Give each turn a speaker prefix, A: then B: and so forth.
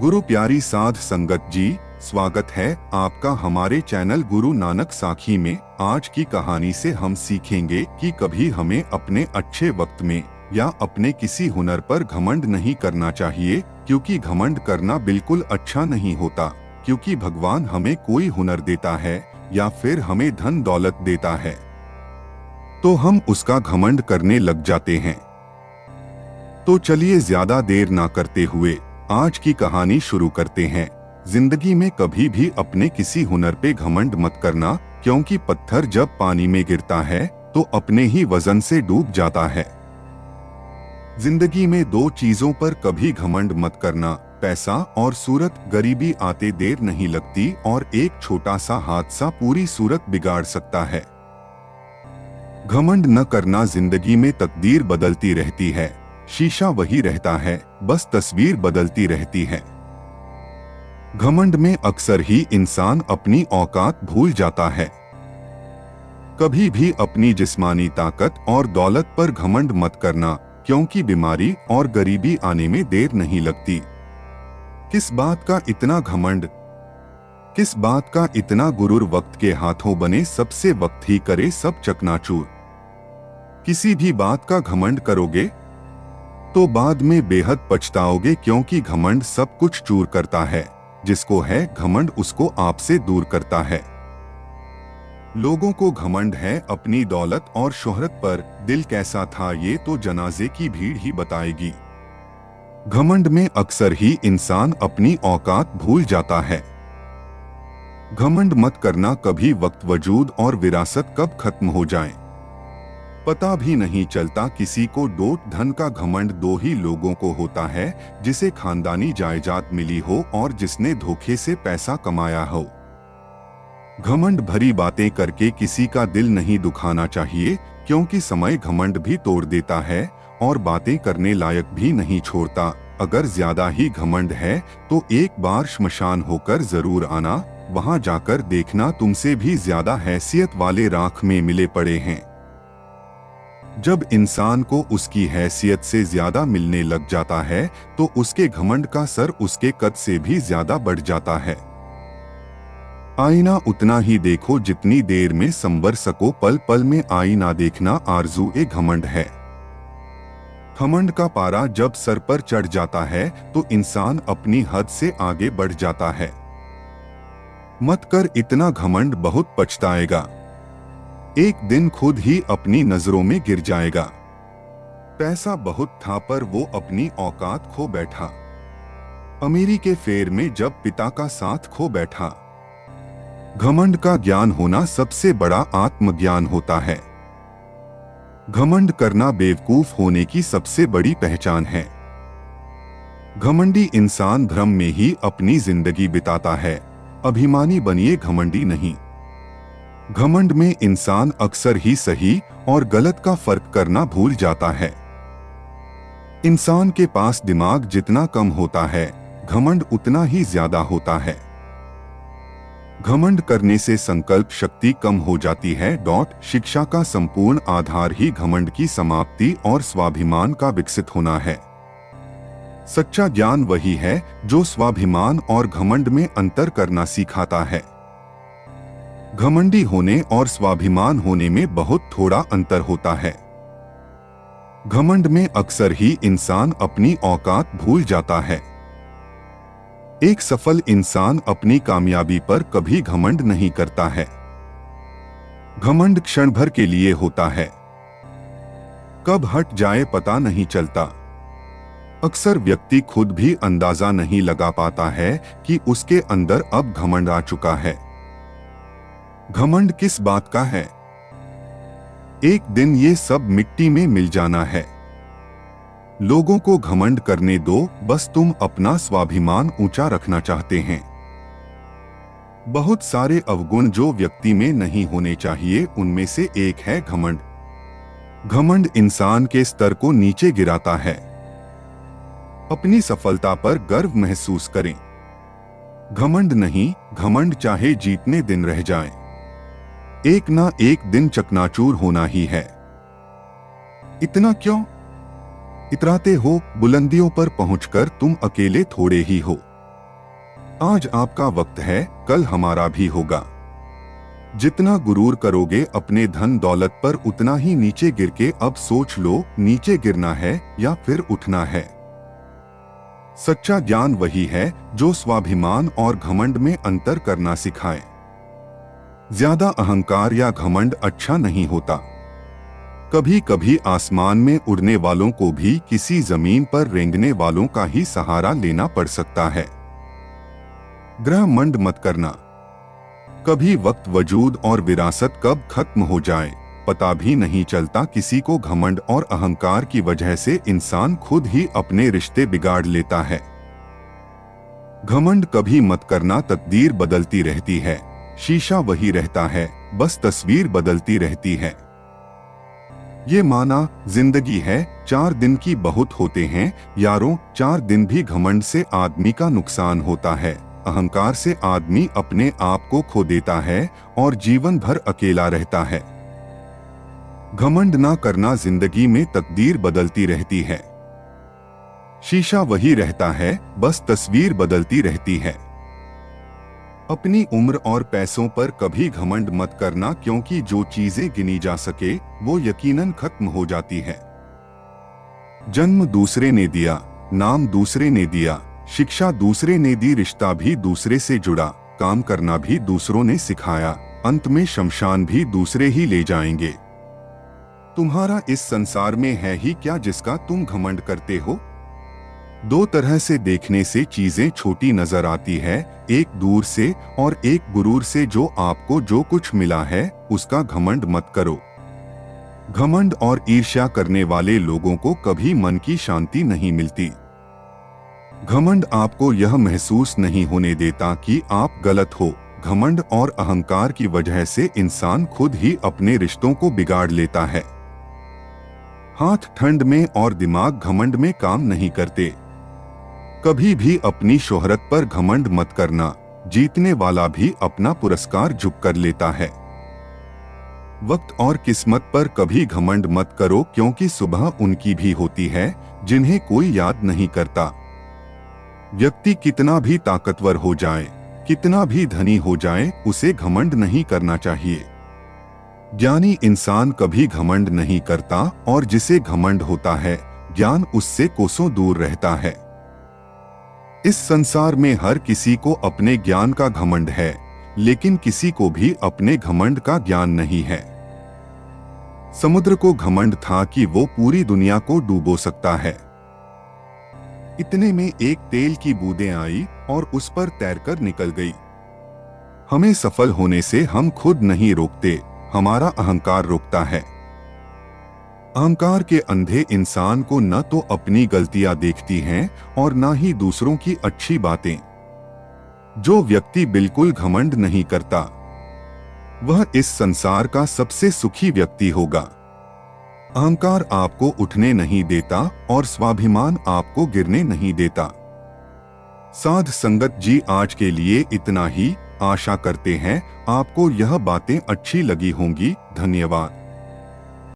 A: गुरु प्यारी साध संगत जी, स्वागत है आपका हमारे चैनल गुरु नानक साखी में। आज की कहानी से हम सीखेंगे कि कभी हमें अपने अच्छे वक्त में या अपने किसी हुनर पर घमंड नहीं करना चाहिए, क्योंकि घमंड करना बिल्कुल अच्छा नहीं होता। क्योंकि भगवान हमें कोई हुनर देता है या फिर हमें धन दौलत देता है तो हम उसका घमंड करने लग जाते हैं। तो चलिए ज्यादा देर ना करते हुए आज की कहानी शुरू करते हैं। जिंदगी में कभी भी अपने किसी हुनर पे घमंड मत करना, क्योंकि पत्थर जब पानी में गिरता है तो अपने ही वजन से डूब जाता है। जिंदगी में दो चीजों पर कभी घमंड मत करना, पैसा और सूरत। गरीबी आते देर नहीं लगती और एक छोटा सा हादसा पूरी सूरत बिगाड़ सकता है। घमंड न करना, जिंदगी में तकदीर बदलती रहती है, शीशा वही रहता है, बस तस्वीर बदलती रहती है। घमंड में अक्सर ही इंसान अपनी औकात भूल जाता है। कभी भी अपनी जिस्मानी ताकत और दौलत पर घमंड मत करना, क्योंकि बीमारी और गरीबी आने में देर नहीं लगती। किस बात का इतना घमंड, किस बात का इतना गुरूर, वक्त के हाथों बने सबसे वक्त ही करे सब चकनाचूर। किसी भी बात का घमंड करोगे तो बाद में बेहद पछताओगे, क्योंकि घमंड सब कुछ चूर करता है। जिसको है घमंड उसको आपसे दूर करता है। लोगों को घमंड है अपनी दौलत और शोहरत पर, दिल कैसा था ये तो जनाजे की भीड़ ही बताएगी। घमंड में अक्सर ही इंसान अपनी औकात भूल जाता है। घमंड मत करना, कभी वक्त, वजूद और विरासत कब खत्म हो जाए पता भी नहीं चलता। किसी को डोट धन का घमंड दो ही लोगों को होता है, जिसे खानदानी जायदाद मिली हो और जिसने धोखे से पैसा कमाया हो। घमंड भरी बातें करके किसी का दिल नहीं दुखाना चाहिए, क्योंकि समय घमंड भी तोड़ देता है और बातें करने लायक भी नहीं छोड़ता। अगर ज्यादा ही घमंड है तो एक बार श्मशान होकर जरूर आना, वहां जाकर देखना तुमसे भी ज्यादा हैसियत वाले राख में मिले पड़े हैं। जब इंसान को उसकी हैसियत से ज्यादा मिलने लग जाता है तो उसके घमंड का सर उसके कद से भी ज्यादा बढ़ जाता है। आईना उतना ही देखो जितनी देर में संवर सको, पल पल में आईना देखना आरज़ू ए घमंड है। घमंड का पारा जब सर पर चढ़ जाता है तो इंसान अपनी हद से आगे बढ़ जाता है। मत कर इतना घमंड, बहुत पछताएगा। एक दिन खुद ही अपनी नजरों में गिर जाएगा। पैसा बहुत था पर वो अपनी औकात खो बैठा। अमीरी के फेर में जब पिता का साथ खो बैठा। घमंड का ज्ञान होना सबसे बड़ा आत्मज्ञान होता है। घमंड करना बेवकूफ होने की सबसे बड़ी पहचान है। घमंडी इंसान भ्रम में ही अपनी जिंदगी बिताता है। अभिमानी बनिए, घमंडी नहीं। घमंड में इंसान अक्सर ही सही और गलत का फर्क करना भूल जाता है। इंसान के पास दिमाग जितना कम होता है, घमंड उतना ही ज्यादा होता है। घमंड करने से संकल्प शक्ति कम हो जाती है। शिक्षा का संपूर्ण आधार ही घमंड की समाप्ति और स्वाभिमान का विकसित होना है। सच्चा ज्ञान वही है जो स्वाभिमान और घमंड में अंतर करना सिखाता है। घमंडी होने और स्वाभिमान होने में बहुत थोड़ा अंतर होता है। घमंड में अक्सर ही इंसान अपनी औकात भूल जाता है। एक सफल इंसान अपनी कामयाबी पर कभी घमंड नहीं करता है। घमंड क्षण भर के लिए होता है, कब हट जाए पता नहीं चलता। अक्सर व्यक्ति खुद भी अंदाजा नहीं लगा पाता है कि उसके अंदर अब घमंड आ चुका है। घमंड किस बात का है? एक दिन ये सब मिट्टी में मिल जाना है। लोगों को घमंड करने दो, बस तुम अपना स्वाभिमान ऊंचा रखना चाहते हैं। बहुत सारे अवगुण जो व्यक्ति में नहीं होने चाहिए, उनमें से एक है घमंड। घमंड इंसान के स्तर को नीचे गिराता है। अपनी सफलता पर गर्व महसूस करें। घमंड नहीं, घमंड चाहे जीतने दिन रह जाए, एक ना एक दिन चकनाचूर होना ही है। इतना क्यों इतराते हो? बुलंदियों पर पहुंचकर तुम अकेले थोड़े ही हो। आज आपका वक्त है, कल हमारा भी होगा। जितना गुरूर करोगे अपने धन दौलत पर, उतना ही नीचे गिर के अब सोच लो, नीचे गिरना है या फिर उठना है। सच्चा ज्ञान वही है जो स्वाभिमान और घमंड में अंतर करना सिखाए। ज्यादा अहंकार या घमंड अच्छा नहीं होता। कभी कभी आसमान में उड़ने वालों को भी किसी जमीन पर रेंगने वालों का ही सहारा लेना पड़ सकता है। ग्रहमंड मत करना। कभी वक्त वजूद और विरासत कब खत्म हो जाए पता भी नहीं चलता। किसी को घमंड और अहंकार की वजह से इंसान खुद ही अपने रिश्ते बिगाड़ लेता है। घमंड कभी मत करना, तकदीर बदलती रहती है, शीशा वही रहता है, बस तस्वीर बदलती रहती है। ये माना जिंदगी है, 4 दिन की बहुत होते हैं यारों। 4 दिन भी घमंड से आदमी का नुकसान होता है। अहंकार से आदमी अपने आप को खो देता है और जीवन भर अकेला रहता है। घमंड ना करना, जिंदगी में तकदीर बदलती रहती है, शीशा वही रहता है, बस तस्वीर बदलती रहती है। अपनी उम्र और पैसों पर कभी घमंड मत करना, क्योंकि जो चीजें गिनी जा सके वो यकीनन खत्म हो जाती है। जन्म दूसरे ने दिया, नाम दूसरे ने दिया, शिक्षा दूसरे ने दी, रिश्ता भी दूसरे से जुड़ा, काम करना भी दूसरों ने सिखाया, अंत में शमशान भी दूसरे ही ले जाएंगे। तुम्हारा इस संसार में है ही क्या जिसका तुम घमंड करते हो। 2 तरह से देखने से चीजें छोटी नजर आती है, एक दूर से और एक गुरूर से। जो आपको जो कुछ मिला है उसका घमंड मत करो। घमंड और ईर्ष्या करने वाले लोगों को कभी मन की शांति नहीं मिलती। घमंड आपको यह महसूस नहीं होने देता कि आप गलत हो। घमंड और अहंकार की वजह से इंसान खुद ही अपने रिश्तों को बिगाड़ लेता है। हाथ ठंड में और दिमाग घमंड में काम नहीं करते। कभी भी अपनी शोहरत पर घमंड मत करना, जीतने वाला भी अपना पुरस्कार झुक कर लेता है। वक्त और किस्मत पर कभी घमंड मत करो, क्योंकि सुबह उनकी भी होती है जिन्हें कोई याद नहीं करता। व्यक्ति कितना भी ताकतवर हो जाए, कितना भी धनी हो जाए, उसे घमंड नहीं करना चाहिए। ज्ञानी इंसान कभी घमंड नहीं करता, और जिसे घमंड होता है ज्ञान उससे कोसों दूर रहता है। इस संसार में हर किसी को अपने ज्ञान का घमंड है, लेकिन किसी को भी अपने घमंड का ज्ञान नहीं है। समुद्र को घमंड था कि वो पूरी दुनिया को डूबो सकता है। इतने में एक तेल की बूंदें आई और उस पर तैरकर निकल गई। हमें सफल होने से हम खुद नहीं रोकते, हमारा अहंकार रोकता है। अहंकार के अंधे इंसान को न तो अपनी गलतियां देखती हैं और न ही दूसरों की अच्छी बातें। जो व्यक्ति बिल्कुल घमंड नहीं करता वह इस संसार का सबसे सुखी व्यक्ति होगा। अहंकार आपको उठने नहीं देता और स्वाभिमान आपको गिरने नहीं देता। साध संगत जी, आज के लिए इतना ही। आशा करते हैं आपको यह बातें अच्छी लगी होंगी। धन्यवाद।